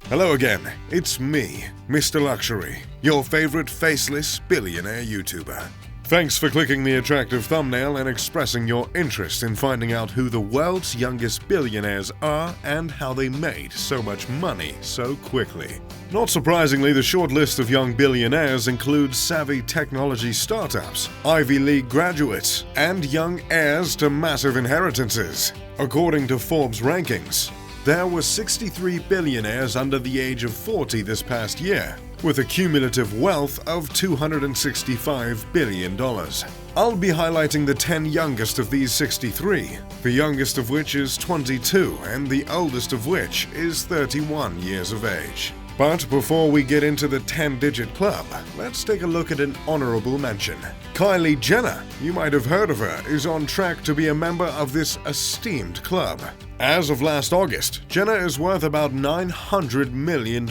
Hello again, it's me, Mr. Luxury, your favorite faceless billionaire YouTuber. Thanks for clicking the attractive thumbnail and expressing your interest in finding out who the world's youngest billionaires are and how they made so much money so quickly. Not surprisingly, the short list of young billionaires includes savvy technology startups, Ivy League graduates, and young heirs to massive inheritances. According to Forbes rankings, there were 63 billionaires under the age of 40 this past year, with a cumulative wealth of $265 billion. I'll be highlighting the 10 youngest of these 63, the youngest of which is 22 and the oldest of which is 31 years of age. But before we get into the 10-digit club, let's take a look at an honorable mention. Kylie Jenner, you might have heard of her, is on track to be a member of this esteemed club. As of last August, Jenner is worth about $900 million.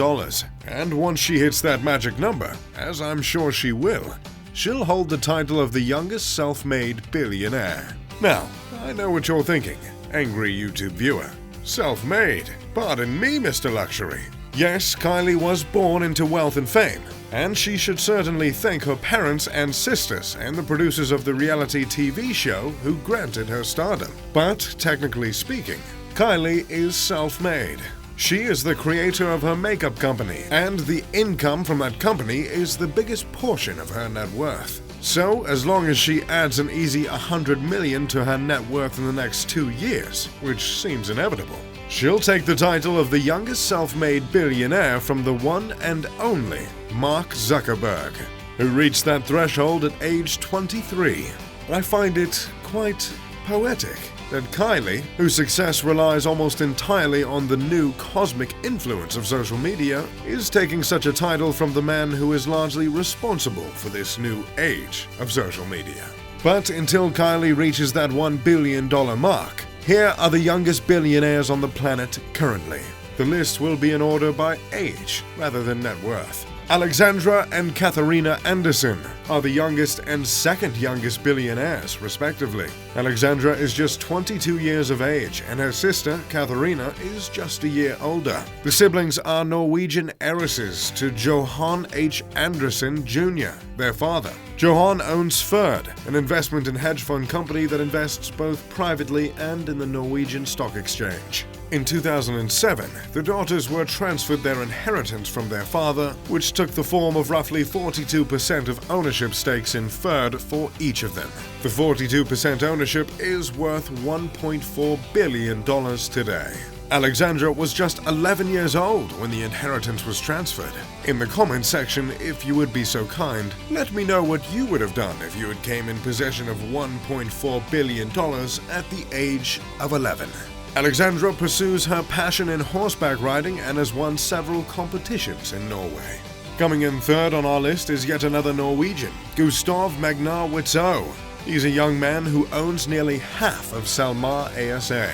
And once she hits that magic number, as I'm sure she will, she'll hold the title of the youngest self-made billionaire. Now, I know what you're thinking, angry YouTube viewer. Self-made? Pardon me, Mr. Luxury. Yes, Kylie was born into wealth and fame, and she should certainly thank her parents and sisters and the producers of the reality TV show who granted her stardom. But, technically speaking, Kylie is self-made. She is the creator of her makeup company, and the income from that company is the biggest portion of her net worth. So, as long as she adds an easy $100 million to her net worth in the next 2 years, which seems inevitable, she'll take the title of the youngest self-made billionaire from the one and only Mark Zuckerberg, who reached that threshold at age 23. I find it quite poetic that Kylie, whose success relies almost entirely on the new cosmic influence of social media, is taking such a title from the man who is largely responsible for this new age of social media. But until Kylie reaches that $1 billion mark, here are the youngest billionaires on the planet currently. The list will be in order by age rather than net worth. Alexandra and Katharina Anderson are the youngest and second youngest billionaires, respectively. Alexandra is just 22 years of age, and her sister, Katharina, is just a year older. The siblings are Norwegian heiresses to Johan H. Anderson Jr., their father. Johan owns Ferd, an investment and hedge fund company that invests both privately and in the Norwegian Stock Exchange. In 2007, the daughters were transferred their inheritance from their father, which took the form of roughly 42% of ownership stakes in Ferd for each of them. The 42% ownership is worth $1.4 billion today. Alexandra was just 11 years old when the inheritance was transferred. In the comments section, if you would be so kind, let me know what you would have done if you had came in possession of $1.4 billion at the age of 11. Alexandra pursues her passion in horseback riding and has won several competitions in Norway. Coming in third on our list is yet another Norwegian, Gustav Magnat. He's a young man who owns nearly half of SalMar ASA.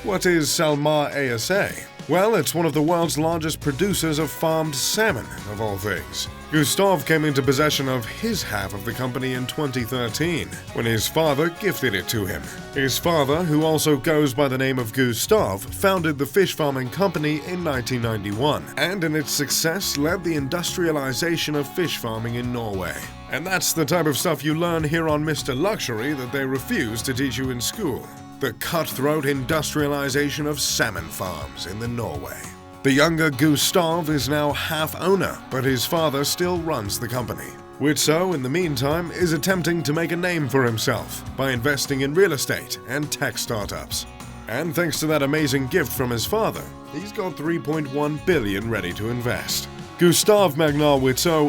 What is SalMar ASA? Well, it's one of the world's largest producers of farmed salmon, of all things. Gustav came into possession of his half of the company in 2013, when his father gifted it to him. His father, who also goes by the name of Gustav, founded the fish farming company in 1991, and in its success led the industrialization of fish farming in Norway. And that's the type of stuff you learn here on Mr. Luxury that they refuse to teach you in school. The cutthroat industrialization of salmon farms in the Norway. The younger Gustav is now half owner, but his father still runs the company. Witso, in the meantime, is attempting to make a name for himself by investing in real estate and tech startups. And thanks to that amazing gift from his father, he's got $3.1 billion ready to invest. Gustav Magnat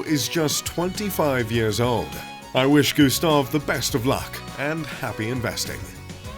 is just 25 years old. I wish Gustav the best of luck and happy investing.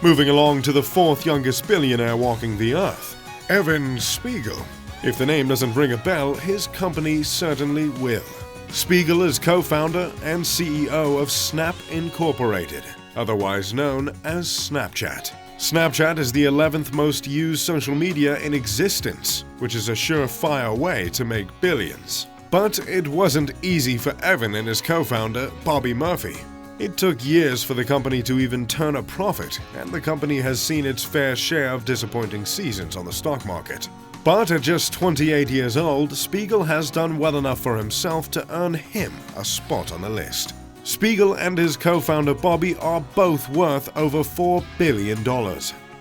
Moving along to the fourth youngest billionaire walking the earth, Evan Spiegel. If the name doesn't ring a bell, his company certainly will. Spiegel is co-founder and CEO of Snap Incorporated, otherwise known as Snapchat. Snapchat is the 11th most used social media in existence, which is a surefire way to make billions. But it wasn't easy for Evan and his co-founder, Bobby Murphy. It took years for the company to even turn a profit, and the company has seen its fair share of disappointing seasons on the stock market. But at just 28 years old, Spiegel has done well enough for himself to earn him a spot on the list. Spiegel and his co-founder Bobby are both worth over $4 billion.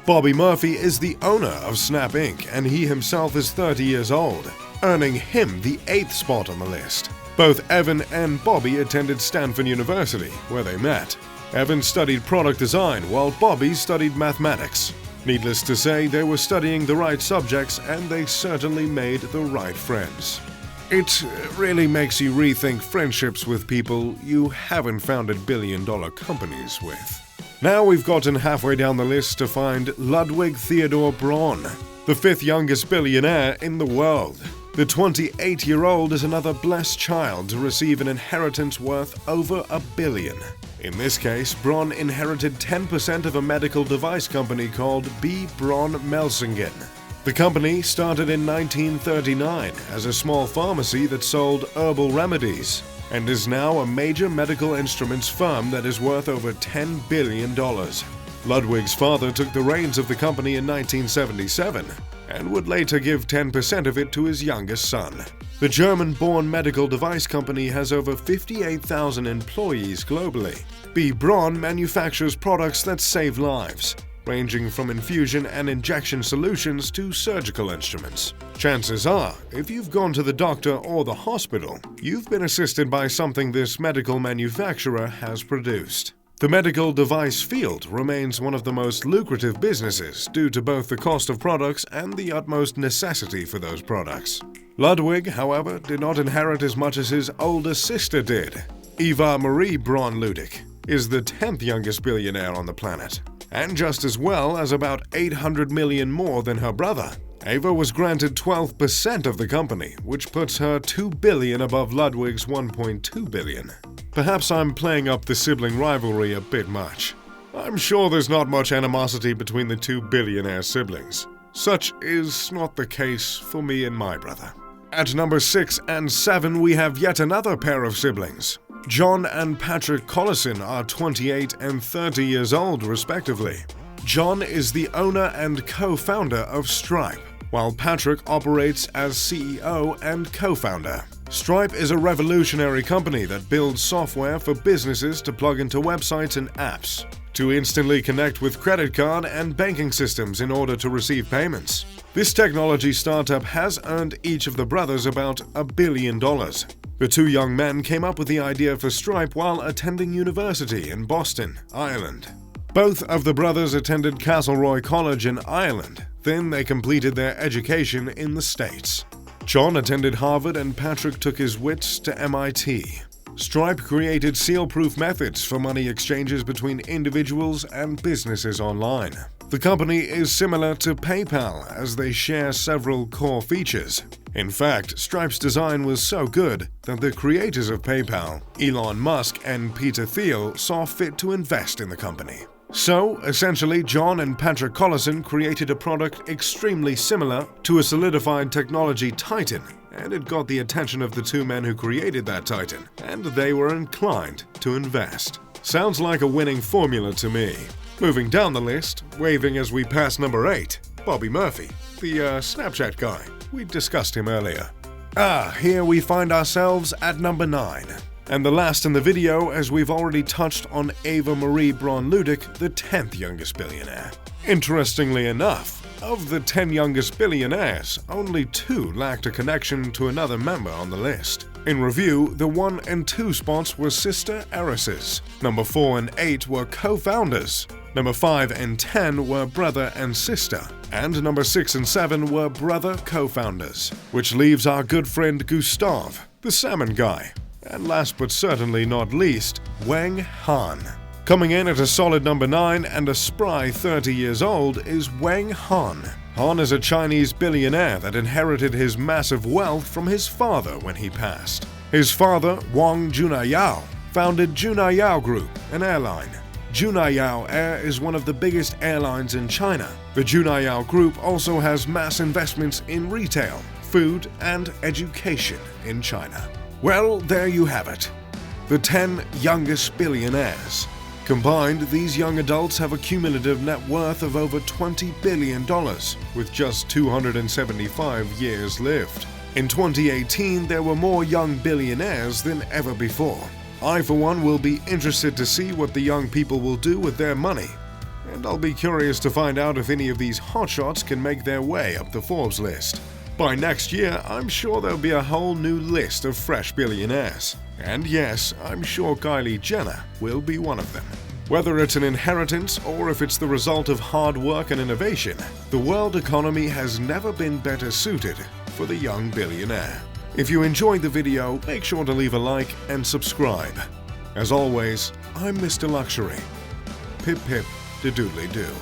Bobby Murphy is the owner of Snap Inc., and he himself is 30 years old, earning him the 8th spot on the list. Both Evan and Bobby attended Stanford University, where they met. Evan studied product design, while Bobby studied mathematics. Needless to say, they were studying the right subjects, and they certainly made the right friends. It really makes you rethink friendships with people you haven't founded billion-dollar companies with. Now we've gotten halfway down the list to find Ludwig Theodor Braun, the 5th youngest billionaire in the world. The 28-year-old is another blessed child to receive an inheritance worth over $1 billion. In this case, Braun inherited 10% of a medical device company called B. Braun Melsingen. The company started in 1939 as a small pharmacy that sold herbal remedies, and is now a major medical instruments firm that is worth over $10 billion. Ludwig's father took the reins of the company in 1977 and would later give 10% of it to his youngest son. The German-born medical device company has over 58,000 employees globally. B. Braun manufactures products that save lives, ranging from infusion and injection solutions to surgical instruments. Chances are, if you've gone to the doctor or the hospital, you've been assisted by something this medical manufacturer has produced. The medical device field remains one of the most lucrative businesses due to both the cost of products and the utmost necessity for those products. Ludwig, however, did not inherit as much as his older sister did. Eva Marie Braun Ludwig is the 10th youngest billionaire on the planet, and just as well as about 800 million more than her brother. Eva was granted 12% of the company, which puts her $2 billion above Ludwig's $1.2 billion. Perhaps I'm playing up the sibling rivalry a bit much. I'm sure there's not much animosity between the two billionaire siblings. Such is not the case for me and my brother. At number 6 and 7, we have yet another pair of siblings. John and Patrick Collison are 28 and 30 years old, respectively. John is the owner and co-founder of Stripe, while Patrick operates as CEO and co-founder. Stripe is a revolutionary company that builds software for businesses to plug into websites and apps, to instantly connect with credit card and banking systems in order to receive payments. This technology startup has earned each of the brothers about $1 billion. The two young men came up with the idea for Stripe while attending university in Boston, Ireland. Both of the brothers attended Castleroy College in Ireland, then they completed their education in the States. John attended Harvard and Patrick took his wits to MIT. Stripe created seal-proof methods for money exchanges between individuals and businesses online. The company is similar to PayPal as they share several core features. In fact, Stripe's design was so good that the creators of PayPal, Elon Musk and Peter Thiel, saw fit to invest in the company. So, essentially, John and Patrick Collison created a product extremely similar to a solidified technology titan, and it got the attention of the two men who created that titan, and they were inclined to invest. Sounds like a winning formula to me. Moving down the list, waving as we pass number 8, Bobby Murphy, the Snapchat guy. We discussed him earlier. Here we find ourselves at number 9. And the last in the video, as we've already touched on Eva Marie Braun Ludwig, the 10th youngest billionaire. Interestingly enough, of the 10 youngest billionaires, only 2 lacked a connection to another member on the list. In review, the 1 and 2 spots were sister heiresses. Number 4 and 8 were co-founders. Number 5 and 10 were brother and sister. And number 6 and 7 were brother co-founders. Which leaves our good friend Gustav, the salmon guy. And last but certainly not least, Wang Han. Coming in at a solid number 9 and a spry 30 years old is Wang Han. Han is a Chinese billionaire that inherited his massive wealth from his father when he passed. His father, Wang Junayao, founded Junayao Group, an airline. Junayao Air is one of the biggest airlines in China. The Junayao Group also has mass investments in retail, food, and education in China. Well, there you have it. The 10 youngest billionaires. Combined, these young adults have a cumulative net worth of over $20 billion, with just 275 years lived. In 2018, there were more young billionaires than ever before. I, for one, will be interested to see what the young people will do with their money. And I'll be curious to find out if any of these hotshots can make their way up the Forbes list. By next year, I'm sure there'll be a whole new list of fresh billionaires. And yes, I'm sure Kylie Jenner will be one of them. Whether it's an inheritance or if it's the result of hard work and innovation, the world economy has never been better suited for the young billionaire. If you enjoyed the video, make sure to leave a like and subscribe. As always, I'm Mr. Luxury. Pip pip de doodly doo.